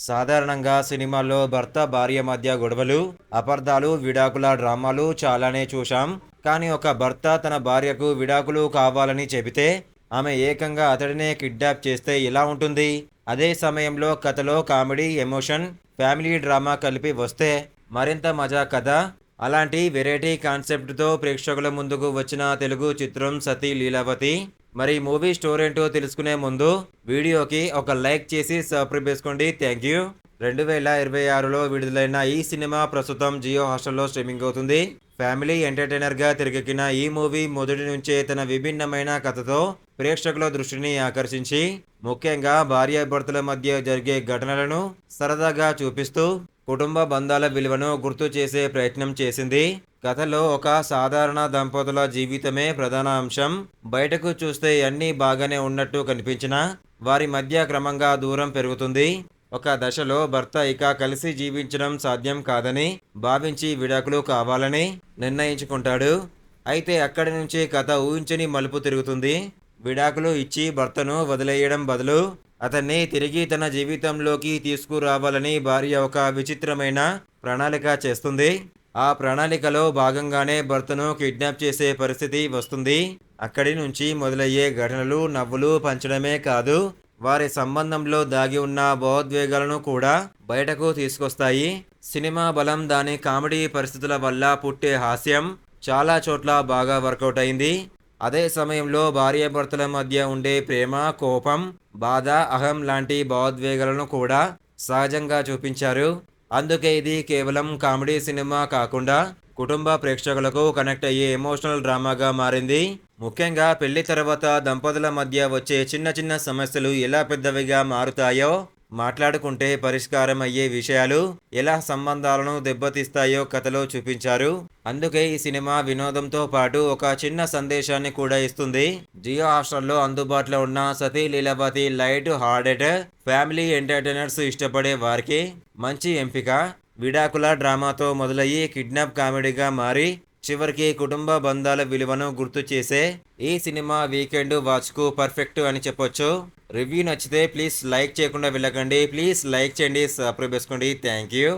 సాధారణంగా సినిమాల్లో భర్త భార్య మధ్య గొడవలు, అపార్థాలు, విడాకుల డ్రామాలు చాలానే చూశాం. కానీ ఒక భర్త తన భార్యకు విడాకులు కావాలని చెబితే ఆమె ఏకంగా అతడినే కిడ్నాప్ చేస్తే ఎలా ఉంటుంది? అదే సమయంలో కథలో కామెడీ, ఎమోషన్, ఫ్యామిలీ డ్రామా కలిపి వస్తే మరింత మజా కదా. అలాంటి వెరైటీ కాన్సెప్ట్తో ప్రేక్షకుల ముందుకు వచ్చిన తెలుగు చిత్రం సతీ లీలావతి. మరి మూవీ స్టోరీ ఏంటో తెలుసుకునే ముందు వీడియోకి ఒక లైక్ చేసి సబ్స్క్రైబ్ చేసుకోండి. Thank you. 2026లో విడుదలైన ఈ సినిమా ప్రస్తుతం జియో హాస్టల్లో స్ట్రీమింగ్ అవుతుంది. ఫ్యామిలీ ఎంటర్టైనర్గా తెరకెక్కిన ఈ మూవీ మొదటి నుంచే తన విభిన్నమైన కథతో ప్రేక్షకుల దృష్టిని ఆకర్షించి, ముఖ్యంగా భార్యాభర్తల మధ్య జరిగే ఘటనలను సరదాగా చూపిస్తూ కుటుంబ బంధాల విలువను గుర్తు చేసే ప్రయత్నం చేసింది. కథలో ఒక సాధారణ దంపతుల జీవితమే ప్రధాన అంశం. బయటకు చూస్తే అన్నీ బాగానే ఉన్నట్టు కనిపించినా వారి మధ్య క్రమంగా దూరం పెరుగుతుంది. ఒక దశలో భర్త ఇక కలిసి జీవించడం సాధ్యం కాదని భావించి విడాకులు కావాలని నిర్ణయించుకుంటాడు. అయితే అక్కడి నుంచి కథ ఊహించని మలుపు తిరుగుతుంది. విడాకులు ఇచ్చి భర్తను వదిలేయడం బదులు అతన్ని తిరిగి తన జీవితంలోకి తీసుకురావాలని భార్య ఒక విచిత్రమైన ప్రణాళిక చేస్తుంది. ఆ ప్రణాళికలో భాగంగానే భర్తను కిడ్నాప్ చేసే పరిస్థితి వస్తుంది. అక్కడి నుంచి మొదలయ్యే ఘటనలు నవ్వులు పంచడమే కాదు, వారి సంబంధంలో దాగి ఉన్న భావోద్వేగాలను కూడా బయటకు తీసుకొస్తాయి. సినిమా బలం దాని కామెడీ పరిస్థితుల వల్ల పుట్టే హాస్యం చాలా చోట్ల బాగా వర్కౌట్ అయింది. అదే సమయంలో భార్యాభర్తల మధ్య ఉండే ప్రేమ, కోపం, బాధ, అహం లాంటి భావోద్వేగాలను కూడా సహజంగా చూపించారు. అందుకే ఇది కేవలం కామెడీ సినిమా కాకుండా కుటుంబ ప్రేక్షకులకు కనెక్ట్ అయ్యే ఎమోషనల్ డ్రామాగా మారింది. ముఖ్యంగా పెళ్లి తర్వాత దంపతుల మధ్య వచ్చే చిన్న చిన్న సమస్యలు ఎలా పెద్దవిగా మారుతాయో, మాట్లాడుకుంటే పరిష్కారం అయ్యే విషయాలు ఎలా సంబంధాలను దెబ్బతీస్తాయో కథలో చూపించారు. అందుకే ఈ సినిమా వినోదంతో పాటు ఒక చిన్న సందేశాన్ని కూడా ఇస్తుంది. జియో హాస్టర్లో అందుబాటులో ఉన్న Sati Leelavathi light hearted family entertainers ఇష్టపడే వారికి మంచి ఎంపిక. విడాకుల డ్రామాతో మొదలయ్యి కిడ్నాప్ కామెడీగా మారి చివరికి కుటుంబ బంధాల విలువను గుర్తు చేసే ఈ సినిమా వీకెండ్ వాచ్కు పర్ఫెక్ట్ అని చెప్పొచ్చు. రివ్యూ నచ్చితే ప్లీజ్ లైక్ చేయకుండా వెళ్ళకండి. ప్లీజ్ లైక్ చేయండి, సబ్స్క్రైబ్ చేసుకోండి. Thank you.